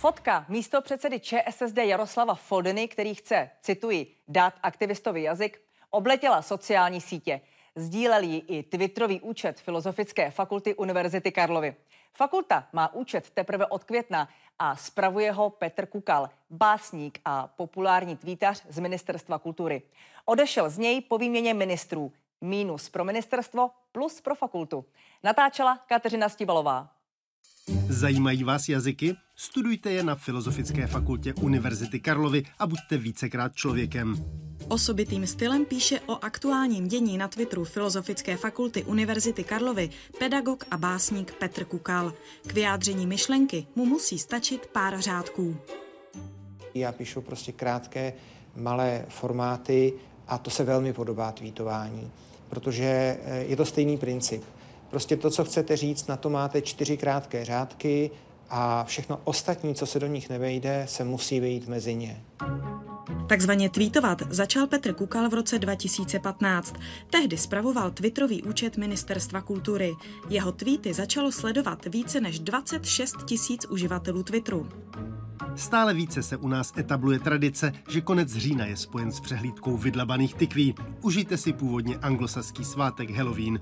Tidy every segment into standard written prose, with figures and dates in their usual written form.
Fotka místopředsedy ČSSD Jaroslava Foldyny, který chce, cituji, dát aktivistovi jazyk, obletěla sociální sítě. Sdílel ji i twitterový účet Filozofické fakulty Univerzity Karlovy. Fakulta má účet teprve od května a spravuje ho Petr Kukal, básník a populární tweetař z Ministerstva kultury. Odešel z něj po výměně ministrů. Mínus pro ministerstvo, plus pro fakultu. Natáčela Kateřina Stibalová. Zajímají vás jazyky? Studujte je na Filozofické fakultě Univerzity Karlovy a buďte vícekrát člověkem. Osobitým stylem píše o aktuálním dění na Twitteru Filozofické fakulty Univerzity Karlovy pedagog a básník Petr Kukal. K vyjádření myšlenky mu musí stačit pár řádků. Já píšu prostě krátké, malé formáty a to se velmi podobá tweetování, protože je to stejný princip. Prostě to, co chcete říct, na to máte 4 krátké řádky a všechno ostatní, co se do nich nevejde, se musí vejít mezi ně. Takzvaně tweetovat začal Petr Kukal v roce 2015. Tehdy spravoval twitterový účet Ministerstva kultury. Jeho tweety začalo sledovat více než 26 000 uživatelů Twitteru. Stále více se u nás etabluje tradice, že konec října je spojen s přehlídkou vydlabaných tykví. Užijte si původně anglosaský svátek Halloween.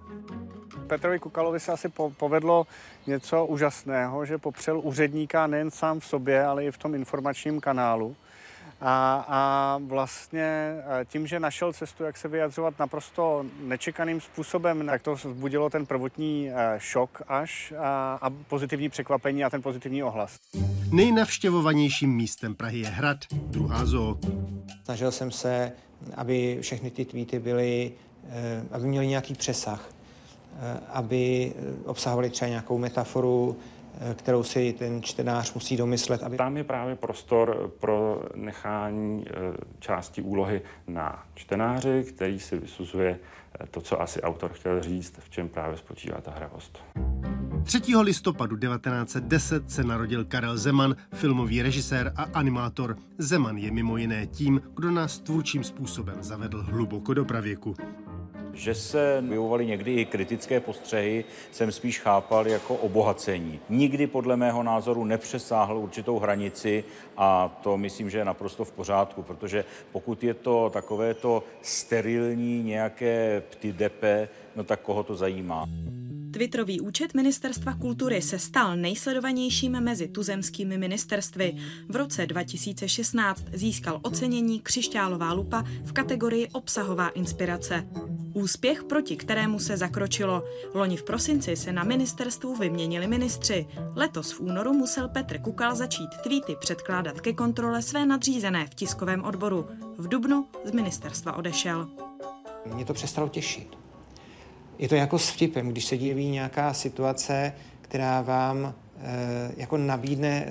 Petrovi Kukalovi se asi povedlo něco úžasného, že popřel úředníka nejen sám v sobě, ale i v tom informačním kanálu. A vlastně tím, že našel cestu, jak se vyjadřovat naprosto nečekaným způsobem, tak to vzbudilo ten prvotní šok až a pozitivní překvapení a ten pozitivní ohlas. Nejnavštěvovanějším místem Prahy je Hrad, druhá zoo. Snažil jsem se, aby všechny ty tweety byly, aby měly nějaký přesah, aby obsahovaly třeba nějakou metaforu, kterou si ten čtenář musí domyslet. Tam je právě prostor pro nechání části úlohy na čtenáři, který si vysuzuje to, co asi autor chtěl říct, v čem právě spočívá ta hravost. 3. listopadu 1910 se narodil Karel Zeman, filmový režisér a animátor. Zeman je mimo jiné tím, kdo nás tvůrčím způsobem zavedl hluboko do pravěku. Že se objevovaly někdy i kritické postřehy, jsem spíš chápal jako obohacení. Nikdy podle mého názoru nepřesáhl určitou hranici a to myslím, že je naprosto v pořádku, protože pokud je to takovéto sterilní nějaké ptydepe, no tak koho to zajímá. Twitterový účet Ministerstva kultury se stal nejsledovanějším mezi tuzemskými ministerstvy. V roce 2016 získal ocenění Křišťálová lupa v kategorii obsahová inspirace. Úspěch, proti kterému se zakročilo. Loni v prosinci se na ministerstvu vyměnili ministři. Letos v únoru musel Petr Kukal začít tweety předkládat ke kontrole své nadřízené v tiskovém odboru. V dubnu z ministerstva odešel. Mě to přestalo těšit. Je to jako s vtipem, když se děje nějaká situace, která vám jako nabídne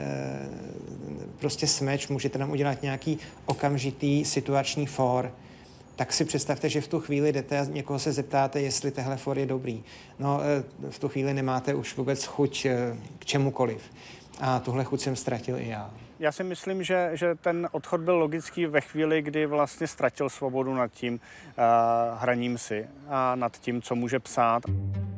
prostě smeč, můžete nám udělat nějaký okamžitý situační for, tak si představte, že v tu chvíli jdete a někoho se zeptáte, jestli tehle for je dobrý. No, v tu chvíli nemáte už vůbec chuť k čemukoliv. A tuhle chuť jsem ztratil i já. Já si myslím, že ten odchod byl logický ve chvíli, kdy vlastně ztratil svobodu nad tím hraním si a nad tím, co může psát.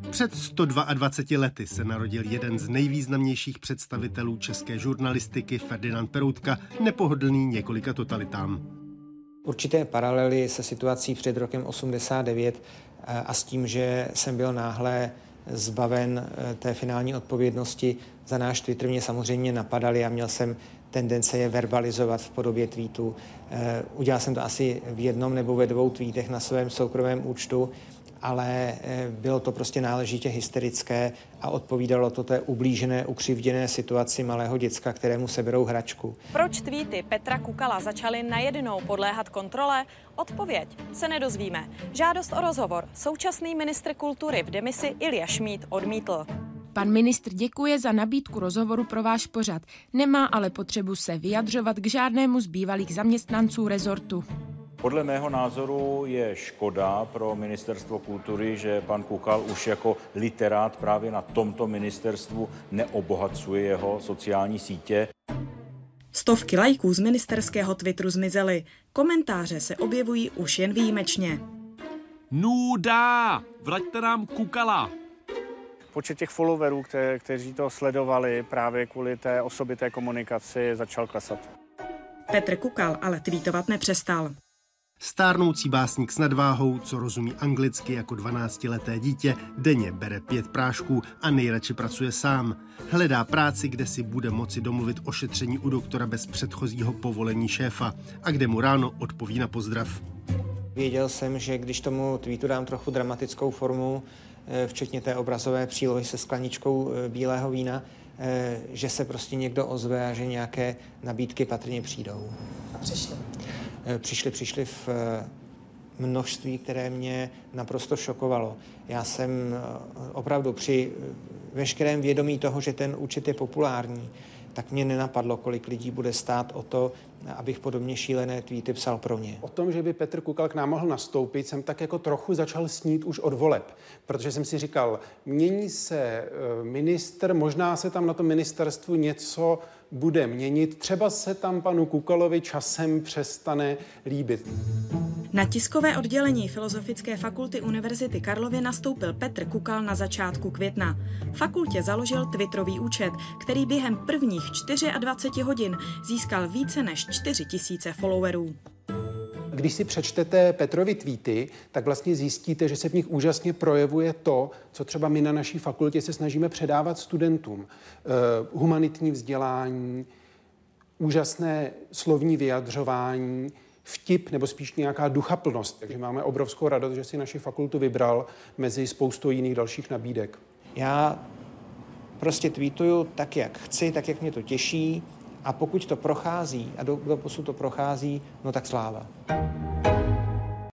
Před 122 lety se narodil jeden z nejvýznamnějších představitelů české žurnalistiky, Ferdinand Peroutka, nepohodlný několika totalitám. Určité paralely se situací před rokem 89 a s tím, že jsem byl náhle zbaven té finální odpovědnosti za náš Twitter, mě samozřejmě napadaly a měl jsem tendence je verbalizovat v podobě tweetů. Udělal jsem to asi v jednom nebo ve 2 tweetech na svém soukromém účtu, ale bylo to prostě náležitě hysterické a odpovídalo to té ublížené, ukřivděné situaci malého děcka, kterému seberou hračku. Proč tweety Petra Kukala začaly najednou podléhat kontrole? Odpověď se nedozvíme. Žádost o rozhovor současný ministr kultury v demisi Ilja Šmíd odmítl. Pan ministr děkuje za nabídku rozhovoru pro váš pořad. Nemá ale potřebu se vyjadřovat k žádnému z bývalých zaměstnanců rezortu. Podle mého názoru je škoda pro Ministerstvo kultury, že pan Kukal už jako literát právě na tomto ministerstvu neobohacuje jeho sociální sítě. Stovky lajků z ministerského Twitteru zmizely. Komentáře se objevují už jen výjimečně. Nuda! Vraťte nám Kukala! počet těch followerů, kteří to sledovali právě kvůli té osobité komunikaci, začal klesat. Petr Kukal ale tweetovat nepřestal. Stárnoucí básník s nadváhou, co rozumí anglicky jako 12leté dítě, denně bere 5 prášků a nejradši pracuje sám. Hledá práci, kde si bude moci domluvit o šetření u doktora bez předchozího povolení šéfa a kde mu ráno odpoví na pozdrav. Věděl jsem, že když tomu tweetu dám trochu dramatickou formu, včetně té obrazové přílohy se skleničkou bílého vína, že se prostě někdo ozve a že nějaké nabídky patrně přijdou. A přišly? Přišly v množství, které mě naprosto šokovalo. Já jsem opravdu při veškerém vědomí toho, že ten účet je populární, tak mě nenapadlo, kolik lidí bude stát o to, abych podobně šílené tweety psal pro ně. O tom, že by Petr Kukal k nám mohl nastoupit, jsem tak jako trochu začal snít už od voleb, protože jsem si říkal, mění se ministr, možná se tam na tom ministerstvu něco bude měnit, třeba se tam panu Kukalovi časem přestane líbit. Na tiskové oddělení Filozofické fakulty Univerzity Karlovy nastoupil Petr Kukal na začátku května. Fakultě založil twitterový účet, který během prvních 24 hodin získal více než 4 000 followerů. Když si přečtete Petrovy tweety, tak vlastně zjistíte, že se v nich úžasně projevuje to, co třeba my na naší fakultě se snažíme předávat studentům. Humanitní vzdělání, úžasné slovní vyjadřování, vtip nebo spíš nějaká duchaplnost. Takže máme obrovskou radost, že si naši fakultu vybral mezi spoustou jiných dalších nabídek. Já prostě tweetuju tak, jak chci, tak, jak mě to těší, a pokud to prochází a doposud to prochází, no tak sláva.